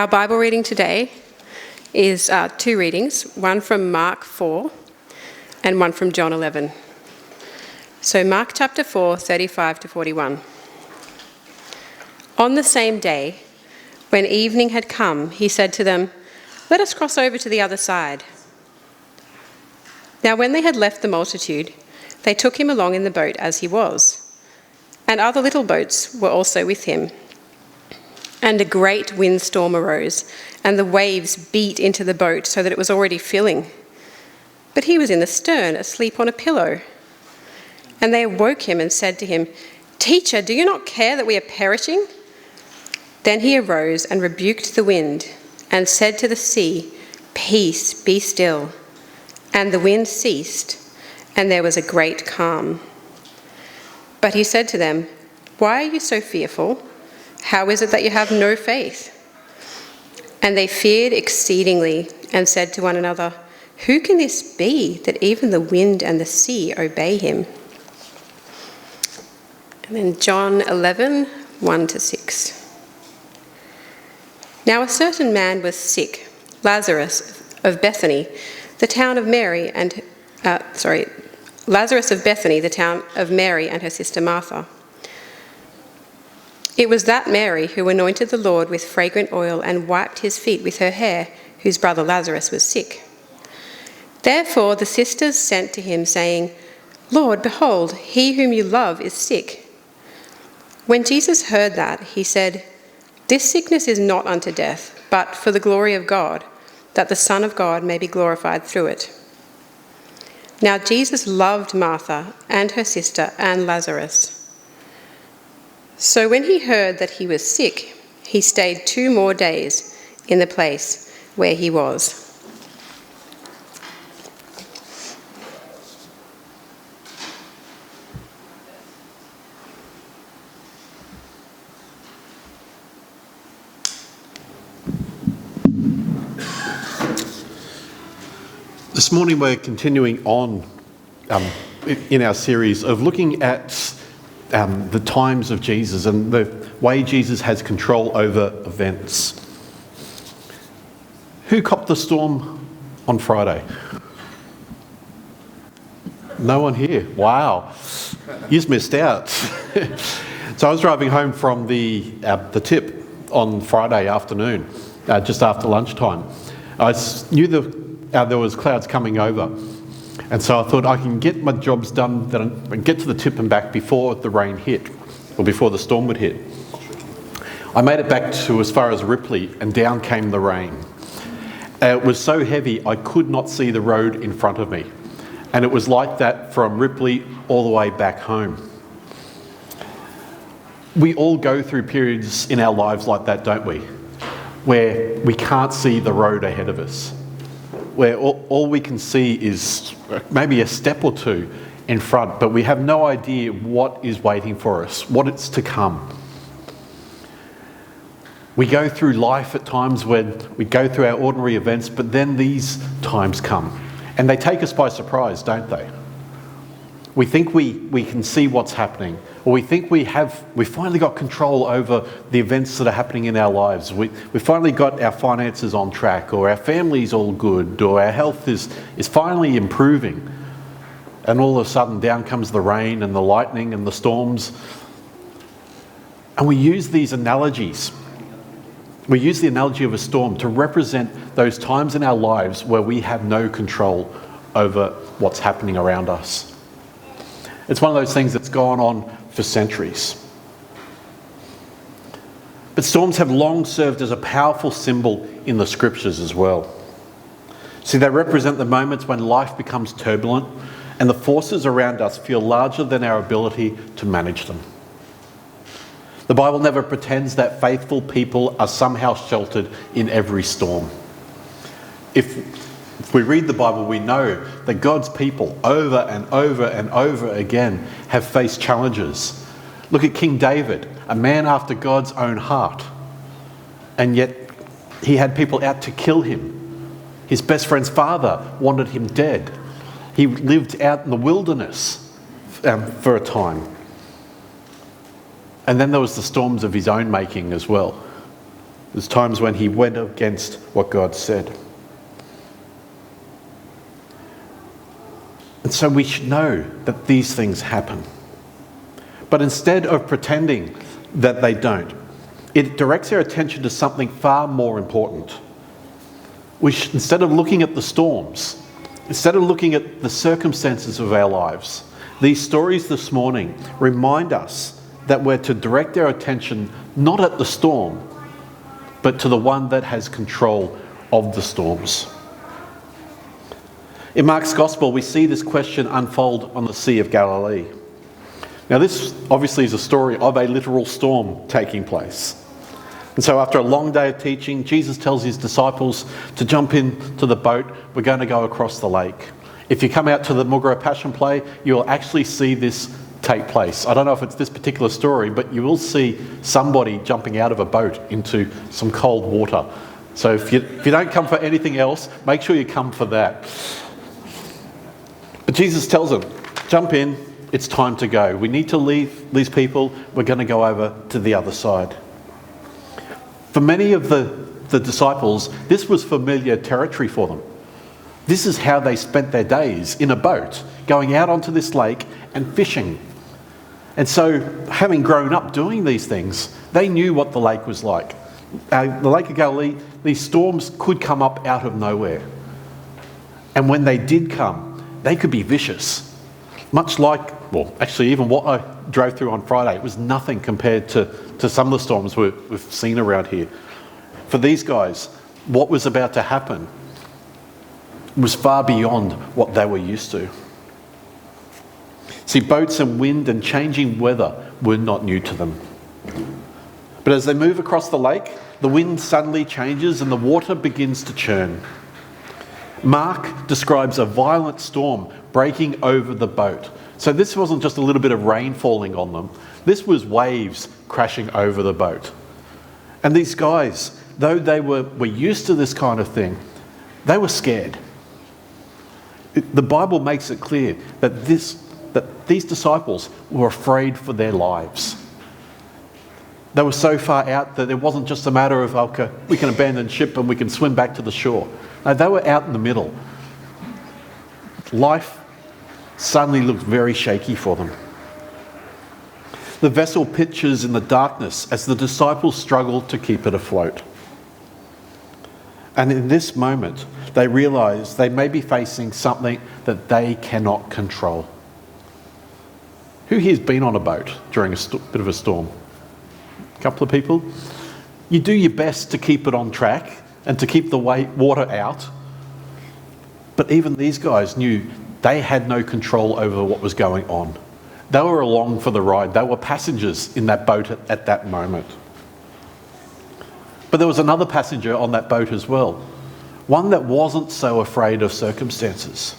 Our Bible reading today is two readings, one from Mark 4 and one from John 11. So Mark chapter 4, 35 to 41. On the same day, when evening had come, he said to them, "Let us cross over to the other side." Now when they had left the multitude, they took him along in the boat as he was, and other little boats were also with him. And a great windstorm arose, and the waves beat into the boat so that it was already filling. But he was in the stern, asleep on a pillow. And they awoke him and said to him, "Teacher, do you not care that we are perishing?" Then he arose and rebuked the wind, and said to the sea, "Peace, be still." And the wind ceased, and there was a great calm. But he said to them, "Why are you so fearful? How is it that you have no faith?" And they feared exceedingly and said to one another, "Who can this be that even the wind and the sea obey him?" And then John 11, 1 to 6. Now a certain man was sick, Lazarus of Bethany, the town of Mary and her sister Martha. It was that Mary who anointed the Lord with fragrant oil and wiped his feet with her hair, whose brother Lazarus was sick. Therefore the sisters sent to him, saying, "Lord, behold, he whom you love is sick." When Jesus heard that, he said, "This sickness is not unto death, but for the glory of God, that the Son of God may be glorified through it." Now Jesus loved Martha and her sister and Lazarus. So when he heard that he was sick, he stayed 2 more days in the place where he was. This morning we're continuing on in our series of looking at the times of Jesus and the way Jesus has control over events. Who copped the storm on Friday? No one here. Wow. You've missed out. So I was driving home from the tip on Friday afternoon, just after lunchtime. I knew there was clouds coming over. And so I thought I can get my jobs done and get to the tip and back before the rain hit, or before the storm would hit. I made it back to as far as Ripley, and down came the rain. It was so heavy I could not see the road in front of me. And it was like that from Ripley all the way back home. We all go through periods in our lives like that, don't we? Where we can't see the road ahead of us. Where all we can see is maybe a step or two in front, but we have no idea what is waiting for us, what is to come. We go through life at times when we go through our ordinary events, but then these times come, and they take us by surprise, don't they? We think we can see what's happening, or we think we finally got control over the events that are happening in our lives. We finally got our finances on track, or our family's all good, or our health is finally improving. And all of a sudden down comes the rain and the lightning and the storms. And we use these analogies. We use the analogy of a storm to represent those times in our lives where we have no control over what's happening around us. It's one of those things that's gone on for centuries. But storms have long served as a powerful symbol in the scriptures as well. See, they represent the moments when life becomes turbulent and the forces around us feel larger than our ability to manage them. The Bible never pretends that faithful people are somehow sheltered in every storm. If we read the Bible, we know that God's people over and over and over again have faced challenges. Look at King David, a man after God's own heart. And yet he had people out to kill him. His best friend's father wanted him dead. He lived out in the wilderness for a time. And then there was the storms of his own making as well. There's times when he went against what God said. And so we should know that these things happen. But instead of pretending that they don't, it directs our attention to something far more important. Instead of looking at the storms, instead of looking at the circumstances of our lives, these stories this morning remind us that we're to direct our attention not at the storm, but to the one that has control of the storms. In Mark's Gospel, we see this question unfold on the Sea of Galilee. Now, this obviously is a story of a literal storm taking place. And so after a long day of teaching, Jesus tells his disciples to jump into the boat. We're going to go across the lake. If you come out to the Muggerah Passion Play, you'll actually see this take place. I don't know if it's this particular story, but you will see somebody jumping out of a boat into some cold water. So if you don't come for anything else, make sure you come for that. But Jesus tells them, jump in, it's time to go. We need to leave these people. We're going to go over to the other side. For many of the disciples, this was familiar territory for them. This is how they spent their days, in a boat, going out onto this lake and fishing. And so, having grown up doing these things, they knew what the lake was like. The Lake of Galilee, these storms could come up out of nowhere. And when they did come, they could be vicious. Much like, well, actually even what I drove through on Friday, it was nothing compared to some of the storms we've seen around here. For these guys, what was about to happen was far beyond what they were used to. See, boats and wind and changing weather were not new to them. But as they move across the lake, the wind suddenly changes and the water begins to churn. Mark describes a violent storm breaking over the boat. So this wasn't just a little bit of rain falling on them. This was waves crashing over the boat. And these guys, though they were used to this kind of thing, they were scared. The Bible makes it clear that these disciples were afraid for their lives. They were so far out that it wasn't just a matter of, okay, we can abandon ship and we can swim back to the shore. No, they were out in the middle. Life suddenly looked very shaky for them. The vessel pitches in the darkness as the disciples struggled to keep it afloat. And in this moment, they realise they may be facing something that they cannot control. Who here's been on a boat during a bit of a storm? A couple of people? You do your best to keep it on track and to keep the water out. But even these guys knew they had no control over what was going on. They were along for the ride. They were passengers in that boat at that moment. But there was another passenger on that boat as well. One that wasn't so afraid of circumstances.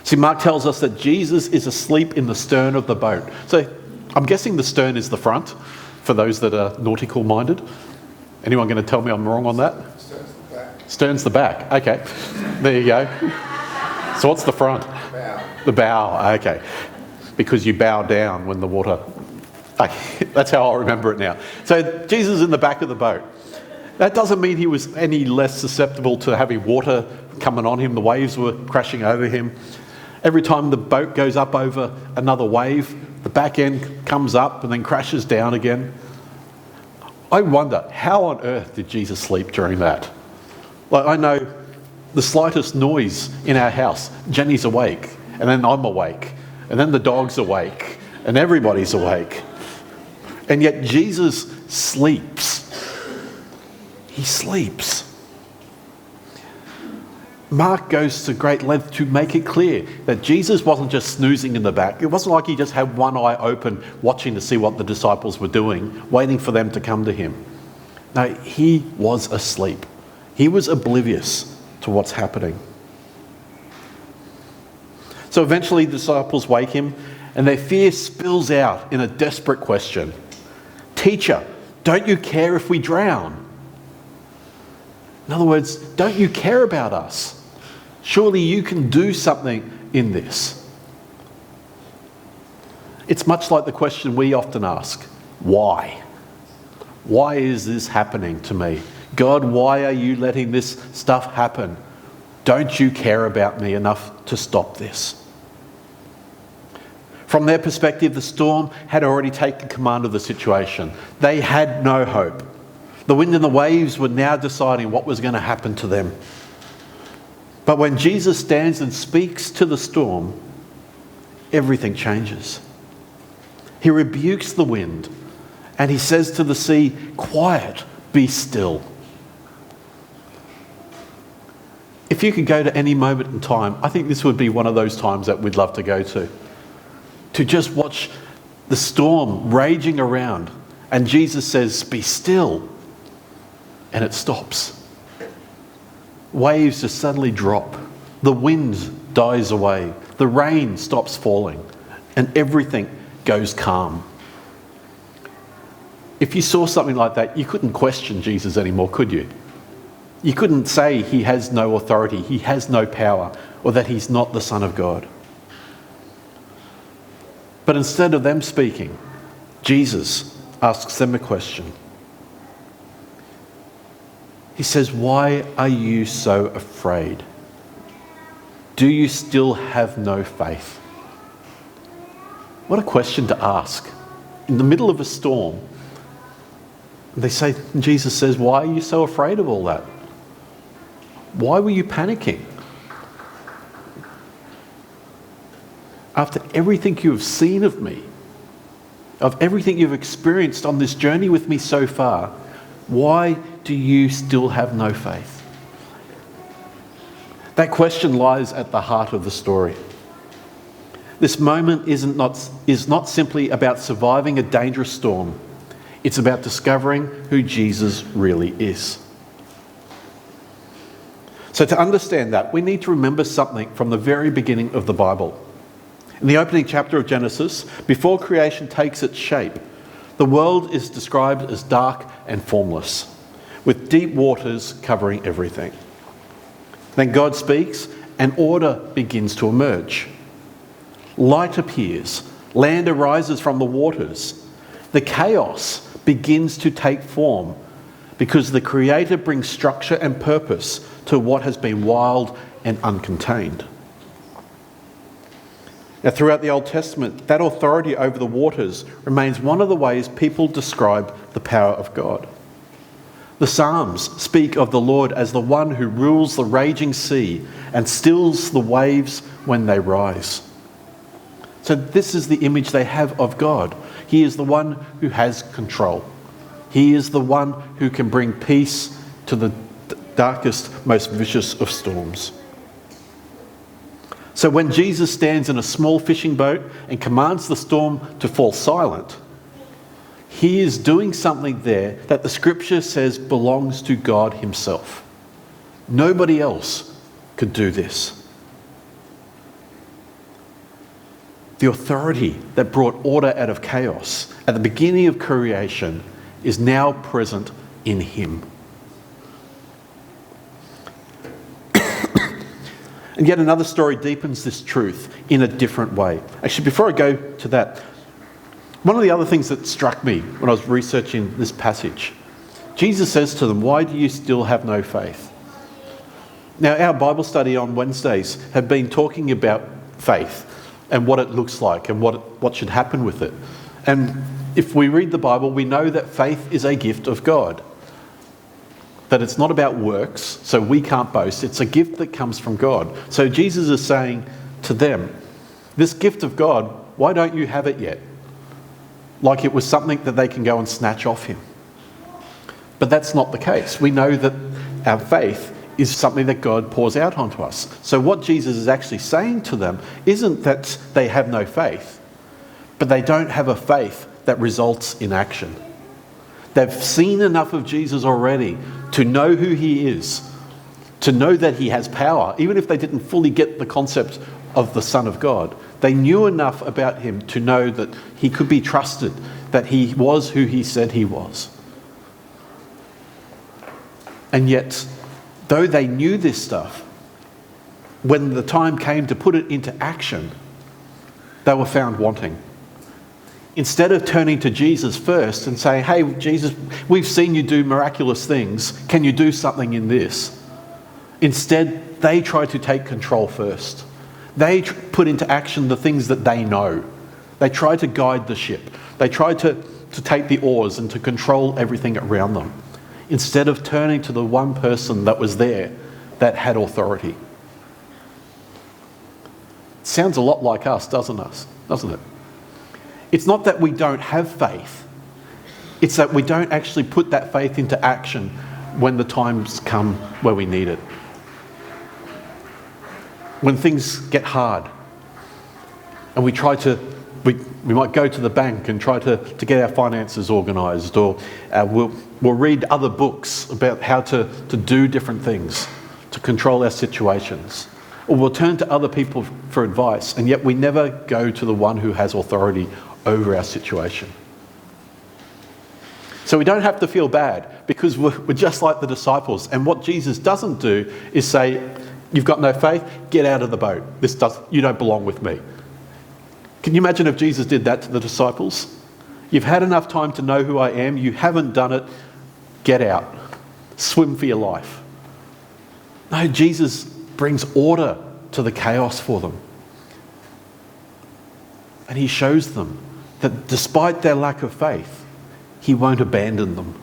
See, Mark tells us that Jesus is asleep in the stern of the boat. So I'm guessing the stern is the front, for those that are nautical minded. Anyone going to tell me I'm wrong on that? Stern's the back. Stern's the back. Okay. There you go. So what's the front? Bow. The bow. Okay. Because you bow down when the water... That's how I remember it now. So Jesus is in the back of the boat. That doesn't mean he was any less susceptible to having water coming on him. The waves were crashing over him. Every time the boat goes up over another wave, the back end comes up and then crashes down again. I wonder, how on earth did Jesus sleep during that? Like, I know the slightest noise in our house, Jenny's awake, and then I'm awake, and then the dog's awake, and everybody's awake. And yet Jesus sleeps. He sleeps. Mark goes to great length to make it clear that Jesus wasn't just snoozing in the back. It wasn't like he just had one eye open, watching to see what the disciples were doing, waiting for them to come to him. No, he was asleep. He was oblivious to what's happening. So eventually the disciples wake him, and their fear spills out in a desperate question. Teacher, don't you care if we drown? In other words, don't you care about us? Surely you can do something in this. It's much like the question we often ask, why? Why is this happening to me? God, why are you letting this stuff happen? Don't you care about me enough to stop this? From their perspective, the storm had already taken command of the situation. They had no hope. The wind and the waves were now deciding what was going to happen to them. But when Jesus stands and speaks to the storm, everything changes. He rebukes the wind and he says to the sea, "Quiet, be still." If you could go to any moment in time, I think this would be one of those times that we'd love to go to just watch the storm raging around, and Jesus says, "Be still," and it stops. Waves just suddenly drop. The wind dies away. The rain stops falling, and everything goes calm. If you saw something like that, you couldn't question Jesus anymore, could you? You couldn't say he has no authority, he has no power, or that he's not the Son of God. But instead of them speaking, Jesus asks them a question. He says, "Why are you so afraid? Do you still have no faith?" What a question to ask. In the middle of a storm, Jesus says, "Why are you so afraid of all that? Why were you panicking? After everything you have seen of me, of everything you've experienced on this journey with me so far, why do you still have no faith?" That question lies at the heart of the story. This moment is not simply about surviving a dangerous storm. It's about discovering who Jesus really is. So to understand that, we need to remember something from the very beginning of the Bible. In the opening chapter of Genesis, before creation takes its shape, the world is described as dark and formless, with deep waters covering everything. Then God speaks and order begins to emerge. Light appears, land arises from the waters. The chaos begins to take form because the Creator brings structure and purpose to what has been wild and uncontained. Now, throughout the Old Testament, that authority over the waters remains one of the ways people describe the power of God. The Psalms speak of the Lord as the one who rules the raging sea and stills the waves when they rise. So this is the image they have of God. He is the one who has control. He is the one who can bring peace to the darkest, most vicious of storms. So when Jesus stands in a small fishing boat and commands the storm to fall silent, he is doing something there that the scripture says belongs to God himself. Nobody else could do this. The authority that brought order out of chaos at the beginning of creation is now present in him. And yet another story deepens this truth in a different way. Actually, before I go to that, one of the other things that struck me when I was researching this passage, Jesus says to them, "Why do you still have no faith?" Now, our Bible study on Wednesdays have been talking about faith and what it looks like and what should happen with it. And if we read the Bible, we know that faith is a gift of God. That it's not about works, so we can't boast. It's a gift that comes from God. So Jesus is saying to them, this gift of God, why don't you have it yet? Like it was something that they can go and snatch off him. But that's not the case. We know that our faith is something that God pours out onto us. So what Jesus is actually saying to them isn't that they have no faith, but they don't have a faith that results in action. They've seen enough of Jesus already to know who he is, to know that he has power. Even if they didn't fully get the concept of the Son of God, they knew enough about him to know that he could be trusted, that he was who he said he was. And yet, though they knew this stuff, when the time came to put it into action, they were found wanting. Instead of turning to Jesus first and saying, hey, Jesus, we've seen you do miraculous things. Can you do something in this? Instead, they try to take control first. They put into action the things that they know. They try to guide the ship. They try to take the oars and to control everything around them, instead of turning to the one person that was there that had authority. Sounds a lot like us, doesn't it? It's not that we don't have faith. It's that we don't actually put that faith into action when the times come where we need it. When things get hard and we might go to the bank and try to get our finances organised, or we'll read other books about how to do different things to control our situations. Or we'll turn to other people for advice, and yet we never go to the one who has authority over our situation. So we don't have to feel bad, because we're just like the disciples. And what Jesus doesn't do is say, you've got no faith, get out of the boat. You don't belong with me. Can you imagine if Jesus did that to the disciples? You've had enough time to know who I am. You haven't done it. Get out. Swim for your life. No, Jesus brings order to the chaos for them. And he shows them that despite their lack of faith, he won't abandon them.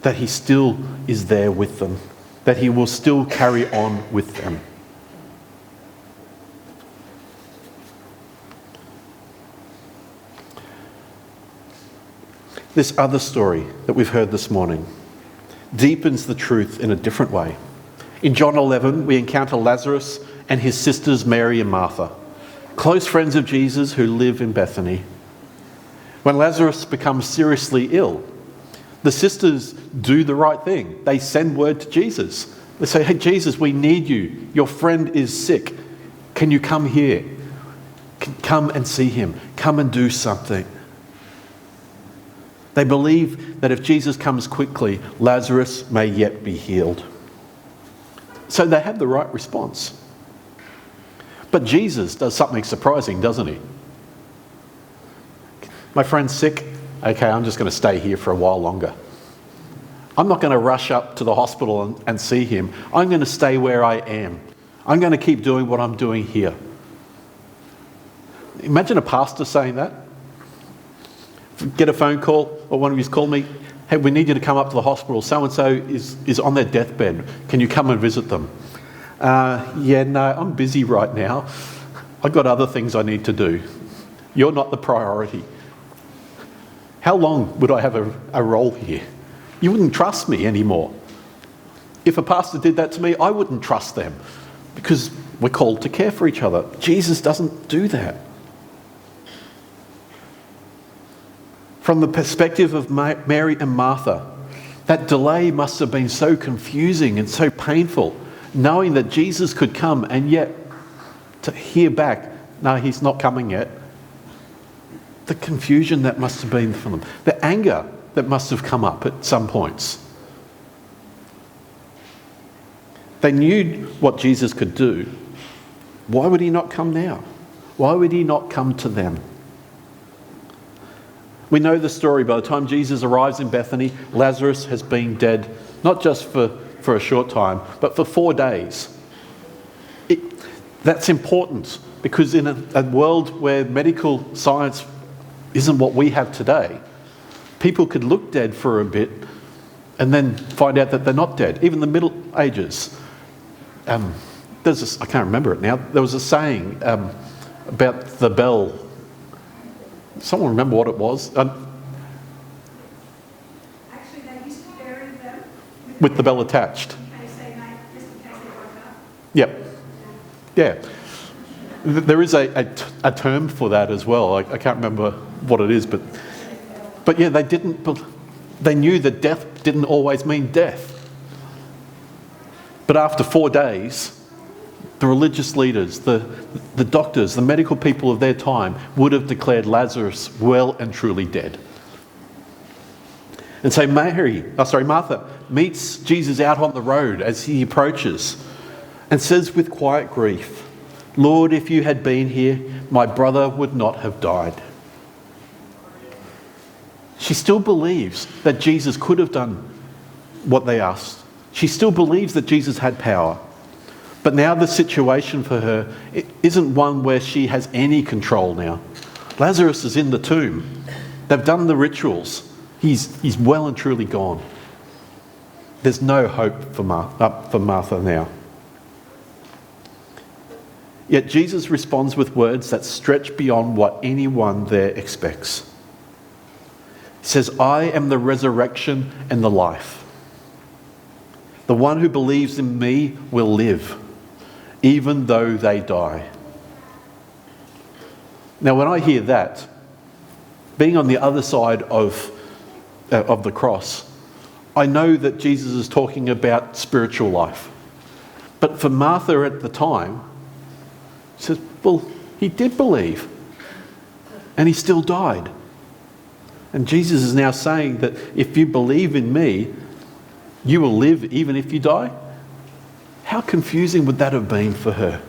That he still is there with them. That he will still carry on with them. This other story that we've heard this morning deepens the truth in a different way. In John 11, we encounter Lazarus and his sisters Mary and Martha, close friends of Jesus who live in Bethany. When Lazarus becomes seriously ill, the sisters do the right thing. They send word to Jesus. They say, hey, Jesus, we need you. Your friend is sick. Can you come here? Come and see him. Come and do something. They believe that if Jesus comes quickly, Lazarus may yet be healed. So they have the right response. But Jesus does something surprising, doesn't he? My friend's sick. Okay, I'm just going to stay here for a while longer. I'm not going to rush up to the hospital and see him. I'm going to stay where I am. I'm going to keep doing what I'm doing here. Imagine a pastor saying that. Get a phone call, or one of you call me, hey, we need you to come up to the hospital. So-and-so is on their deathbed. Can you come and visit them? No, I'm busy right now. I've got other things I need to do. You're not the priority. How long would I have a role here? You wouldn't trust me anymore. If a pastor did that to me, I wouldn't trust them, because we're called to care for each other. Jesus doesn't do that. From the perspective of Mary and Martha, that delay must have been so confusing and so painful, knowing that Jesus could come and yet to hear back, no, he's not coming yet. The confusion that must have been for them. The anger that must have come up at some points. They knew what Jesus could do. Why would he not come now? Why would he not come to them? We know the story. By the time Jesus arrives in Bethany, Lazarus has been dead, not just for a short time, but for 4 days. That's important, because in a world where medical science isn't what we have today, people could look dead for a bit and then find out that they're not dead. Even the Middle Ages. I can't remember it now. There was a saying about the bell. Someone remember what it was? Actually, they used to bury them With the bell attached. just in case they woke up. Yep. Yeah. There is a term for that as well. I can't remember what it is, but yeah, they knew that death didn't always mean death. But after 4 days, the religious leaders, the doctors, the medical people of their time would have declared Lazarus well and truly dead. And so Martha meets Jesus out on the road as he approaches and says with quiet grief, Lord, if you had been here, my brother would not have died. She still believes that Jesus could have done what they asked. She still believes that Jesus had power. But now the situation for her isn't one where she has any control now. Lazarus is in the tomb. They've done the rituals. He's well and truly gone. There's no hope for Martha now. Yet Jesus responds with words that stretch beyond what anyone there expects. He says, I am the resurrection and the life. The one who believes in me will live, even though they die. Now, when I hear that, being on the other side of the cross, I know that Jesus is talking about spiritual life. But for Martha at the time, she says, well, he did believe, and he still died. And Jesus is now saying that if you believe in me, you will live even if you die. How confusing would that have been for her?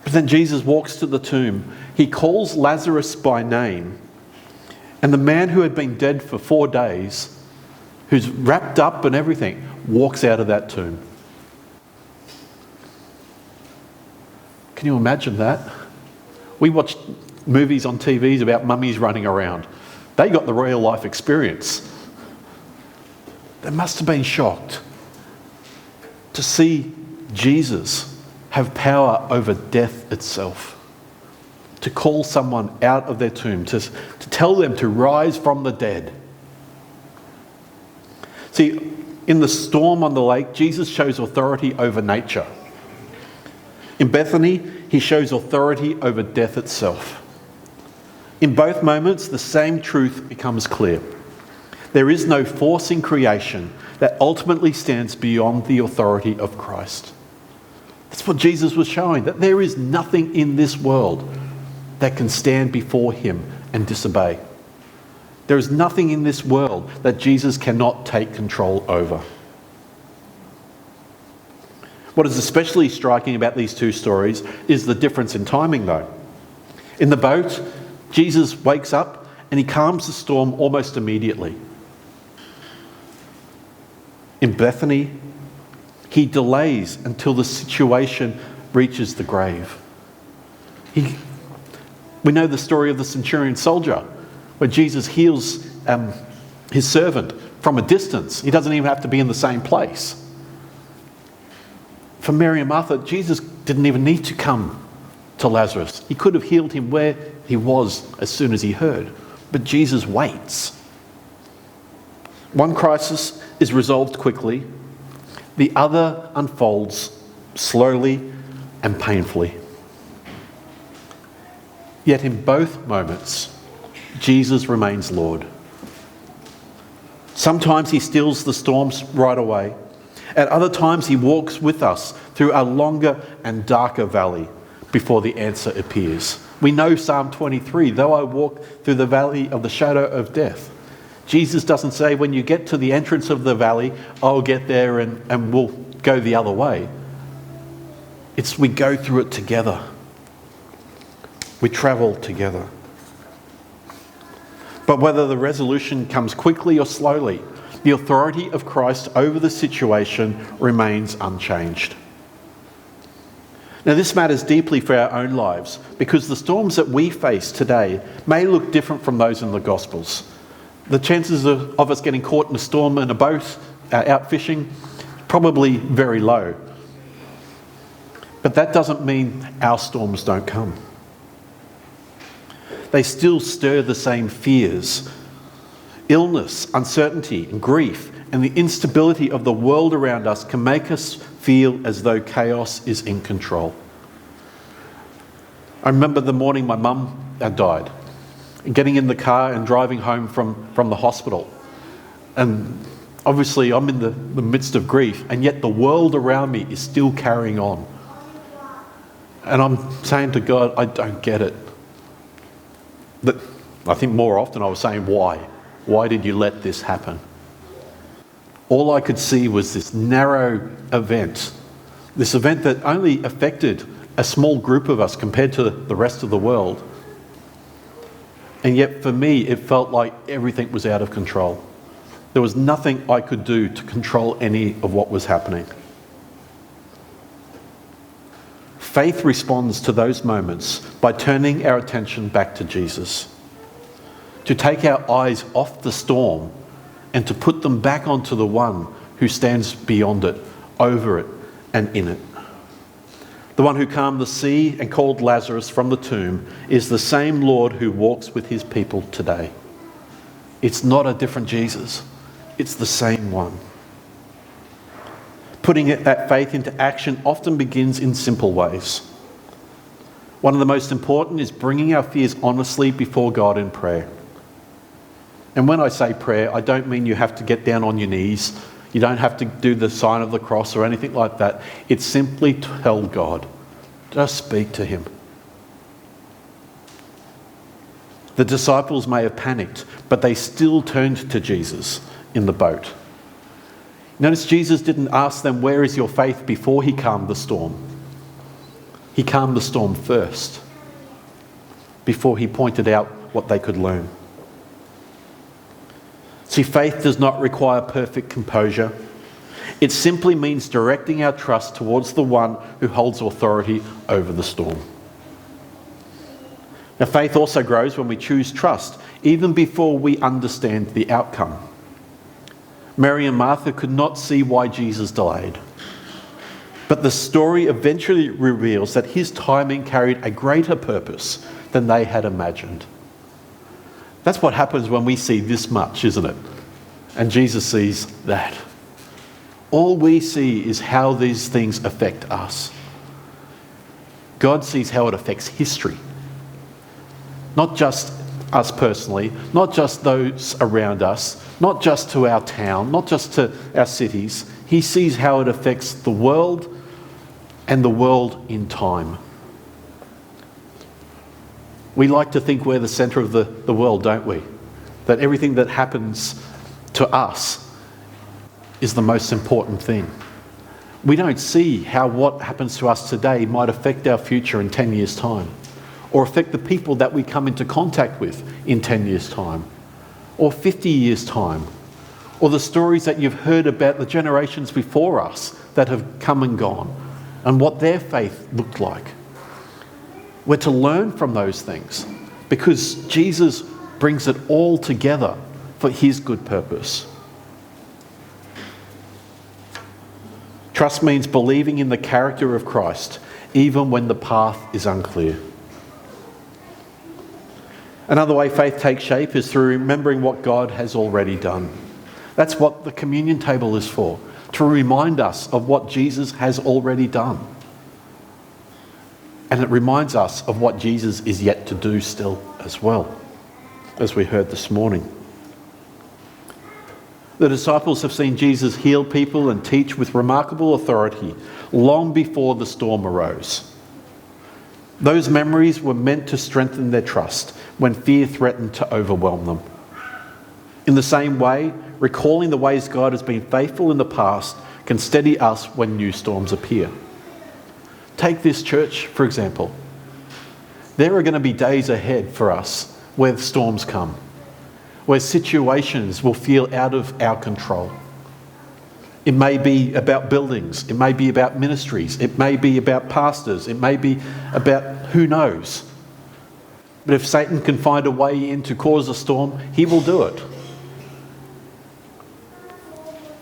But then Jesus walks to the tomb. He calls Lazarus by name. And the man who had been dead for 4 days, who's wrapped up and everything, walks out of that tomb. Can you imagine that? We watch movies on TVs about mummies running around. They got the real life experience. They must have been shocked to see Jesus have power over death itself. To call someone out of their tomb, to tell them to rise from the dead. See, in the storm on the lake, Jesus shows authority over nature. In Bethany, he shows authority over death itself. In both moments, the same truth becomes clear. There is no force in creation that ultimately stands beyond the authority of Christ. That's what Jesus was showing, that there is nothing in this world that can stand before him and disobey. There is nothing in this world that Jesus cannot take control over. What is especially striking about these two stories is the difference in timing, though. In the boat, Jesus wakes up and he calms the storm almost immediately. In Bethany, he delays until the situation reaches the grave. We know the story of the centurion soldier, where Jesus heals his servant from a distance. He doesn't even have to be in the same place. For Mary and Martha, Jesus didn't even need to come to Lazarus. He could have healed him where he was as soon as he heard. But Jesus waits. One crisis is resolved quickly. The other unfolds slowly and painfully. Yet in both moments, Jesus remains Lord. Sometimes he stills the storms right away. At other times, he walks with us through a longer and darker valley before the answer appears. We know Psalm 23, though I walk through the valley of the shadow of death. Jesus doesn't say, when you get to the entrance of the valley, I'll get there and we'll go the other way. It's we go through it together. We travel together. But whether the resolution comes quickly or slowly, the authority of Christ over the situation remains unchanged. Now, this matters deeply for our own lives because the storms that we face today may look different from those in the Gospels. The chances of us getting caught in a storm in a boat out fishing, probably very low. But that doesn't mean our storms don't come. They still stir the same fears. Illness, uncertainty, and grief, and the instability of the world around us can make us feel as though chaos is in control. I remember the morning my mum died, and getting in the car and driving home from the hospital. And obviously I'm in the midst of grief, and yet the world around me is still carrying on. And I'm saying to God, I don't get it. But I think more often I was saying, why? Why did you let this happen? All I could see was this narrow event, this event that only affected a small group of us compared to the rest of the world. And yet for me, it felt like everything was out of control. There was nothing I could do to control any of what was happening. Faith responds to those moments by turning our attention back to Jesus. To take our eyes off the storm and to put them back onto the one who stands beyond it, over it, and in it. The one who calmed the sea and called Lazarus from the tomb is the same Lord who walks with his people today. It's not a different Jesus. It's the same one. Putting that faith into action often begins in simple ways. One of the most important is bringing our fears honestly before God in prayer. And when I say prayer, I don't mean you have to get down on your knees. You don't have to do the sign of the cross or anything like that. It's simply tell God. Just speak to him. The disciples may have panicked, but they still turned to Jesus in the boat. Notice Jesus didn't ask them, "Where is your faith?" before he calmed the storm. He calmed the storm first, before he pointed out what they could learn. See, faith does not require perfect composure. It simply means directing our trust towards the one who holds authority over the storm. Now, faith also grows when we choose trust, even before we understand the outcome. Mary and Martha could not see why Jesus delayed. But the story eventually reveals that his timing carried a greater purpose than they had imagined. That's what happens when we see this much, isn't it? And Jesus sees that. All we see is how these things affect us. God sees how it affects history. Not just us personally, not just those around us, not just to our town, not just to our cities. He sees how it affects the world and the world in time. We like to think we're the centre of the world, don't we? That everything that happens to us is the most important thing. We don't see how what happens to us today might affect our future in 10 years' time, or affect the people that we come into contact with in 10 years' time, or 50 years' time, or the stories that you've heard about the generations before us that have come and gone, and what their faith looked like. We're to learn from those things because Jesus brings it all together for his good purpose. Trust means believing in the character of Christ, even when the path is unclear. Another way faith takes shape is through remembering what God has already done. That's what the communion table is for, to remind us of what Jesus has already done. And it reminds us of what Jesus is yet to do still as well, as we heard this morning. The disciples have seen Jesus heal people and teach with remarkable authority long before the storm arose. Those memories were meant to strengthen their trust when fear threatened to overwhelm them. In the same way, recalling the ways God has been faithful in the past can steady us when new storms appear. Take this church, for example. There are going to be days ahead for us where storms come, where situations will feel out of our control. It may be about buildings, it may be about ministries, it may be about pastors, it may be about who knows. But if Satan can find a way in to cause a storm, he will do it.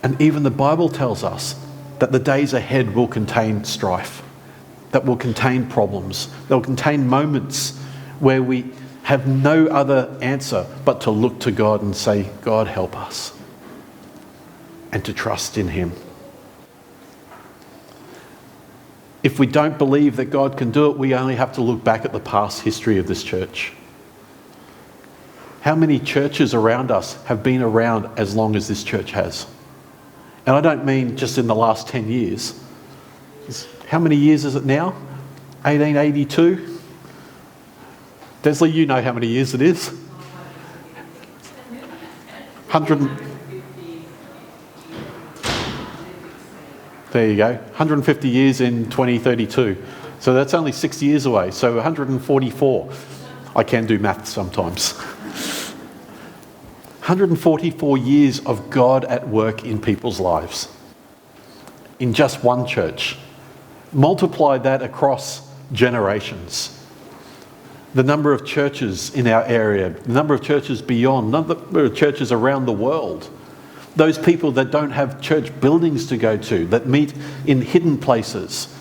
And even the Bible tells us that the days ahead will contain strife, that will contain problems, that will contain moments where we have no other answer but to look to God and say, God, help us, and to trust in him. If we don't believe that God can do it, we only have to look back at the past history of this church. How many churches around us have been around as long as this church has? And I don't mean just in the last 10 years. How many years is it now? 1882? Desley, you know how many years it is? 100. There you go. 150 years in 2032. So that's only 6 years away. So 144. I can do math sometimes. 144 years of God at work in people's lives. In just one church. Multiply that across generations. The number of churches in our area, the number of churches beyond, the number of churches around the world. Those people that don't have church buildings to go to, that meet in hidden places.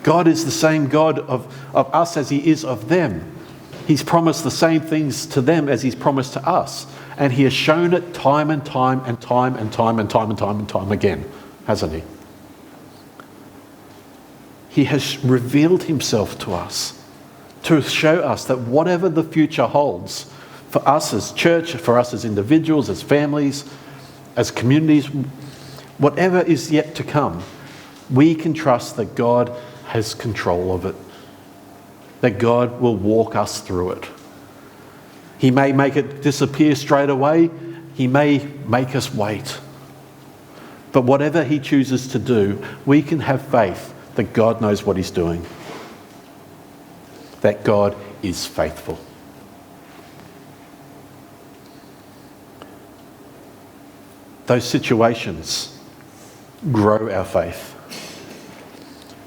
God is the same God of us as he is of them. He's promised the same things to them as he's promised to us. And he has shown it time and time and time and time and time and time and time again, hasn't he? He has revealed himself to us to show us that whatever the future holds for us as church, for us as individuals, as families, as communities, whatever is yet to come, we can trust that God has control of it, that God will walk us through it. He may make it disappear straight away, he may make us wait. But whatever he chooses to do, we can have faith that God knows what he's doing, that God is faithful. Those situations grow our faith.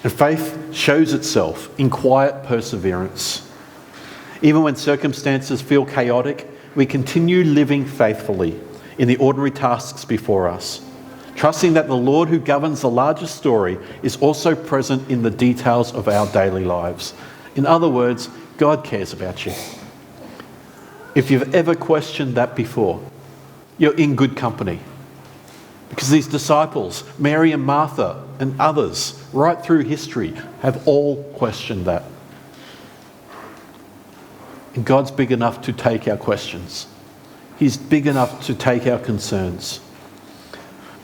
And faith shows itself in quiet perseverance. Even when circumstances feel chaotic, we continue living faithfully in the ordinary tasks before us, trusting that the Lord who governs the larger story is also present in the details of our daily lives. In other words, God cares about you. If you've ever questioned that before, you're in good company. Because these disciples, Mary and Martha and others, right through history, have all questioned that. And God's big enough to take our questions. He's big enough to take our concerns.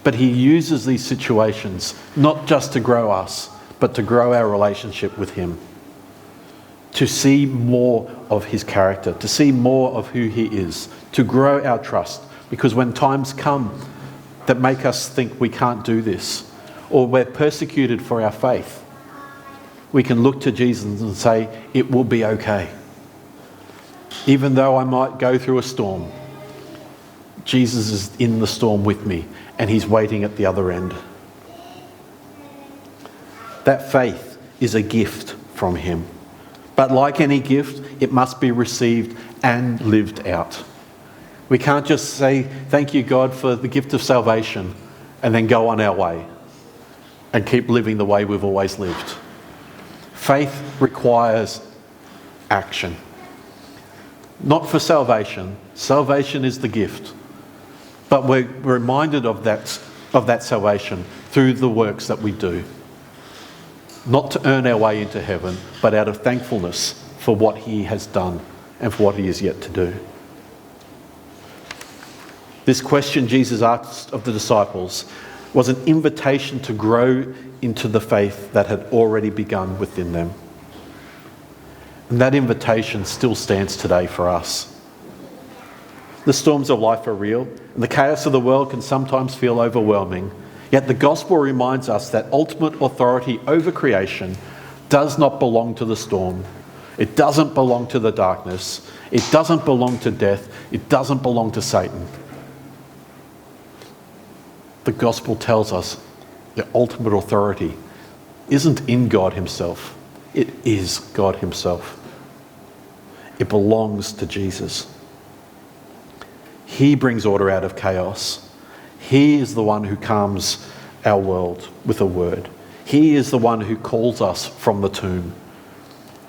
But he uses these situations not just to grow us, but to grow our relationship with him. To see more of his character, to see more of who he is, to grow our trust. Because when times come that make us think we can't do this, or we're persecuted for our faith, we can look to Jesus and say, it will be okay. Even though I might go through a storm, Jesus is in the storm with me, and he's waiting at the other end. That faith is a gift from him. But like any gift, it must be received and lived out. We can't just say, thank you, God, for the gift of salvation, and then go on our way and keep living the way we've always lived. Faith requires action. Not for salvation. Salvation is the gift. But we're reminded of that salvation through the works that we do. Not to earn our way into heaven, but out of thankfulness for what he has done and for what he is yet to do. This question Jesus asked of the disciples was an invitation to grow into the faith that had already begun within them. And that invitation still stands today for us. The storms of life are real, and the chaos of the world can sometimes feel overwhelming. Yet the gospel reminds us that ultimate authority over creation does not belong to the storm. It doesn't belong to the darkness. It doesn't belong to death. It doesn't belong to Satan. The gospel tells us the ultimate authority isn't in God himself. It is God himself. It belongs to Jesus. He brings order out of chaos. He is the one who calms our world with a word. He is the one who calls us from the tomb.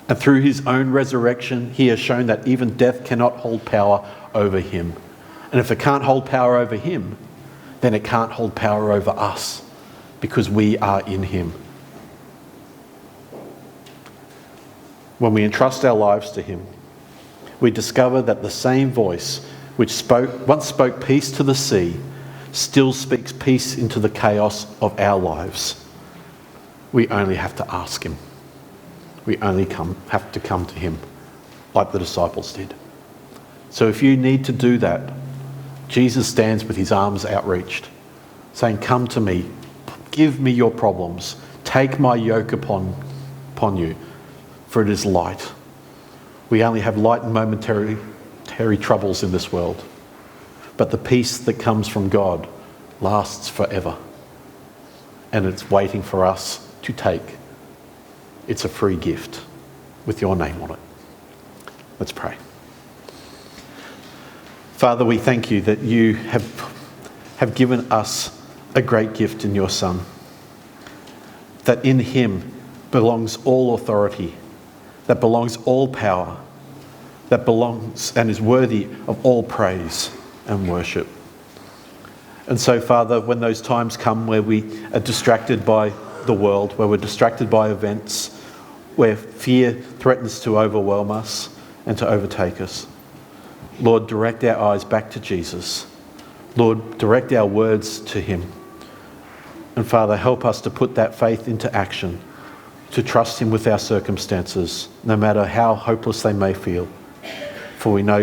And through his own resurrection, he has shown that even death cannot hold power over him. And if it can't hold power over him, then it can't hold power over us, because we are in him. When we entrust our lives to him, we discover that the same voice which once spoke peace to the sea still speaks peace into the chaos of our lives. We only have to ask him. We only have to come to him like the disciples did. So if you need to do that, Jesus stands with his arms outreached, saying, come to me, give me your problems, take my yoke upon you, for it is light. We only have light and momentary troubles in this world. But the peace that comes from God lasts forever. And it's waiting for us to take. It's a free gift with your name on it. Let's pray. Father, we thank you that you have given us a great gift in your Son. That in him belongs all authority, that belongs all power, that belongs and is worthy of all praise and worship. And so, Father, when those times come where we are distracted by the world, where we're distracted by events, where fear threatens to overwhelm us and to overtake us, Lord, direct our eyes back to Jesus. Lord, direct our words to him. And Father, help us to put that faith into action, to trust him with our circumstances, no matter how hopeless they may feel. For we know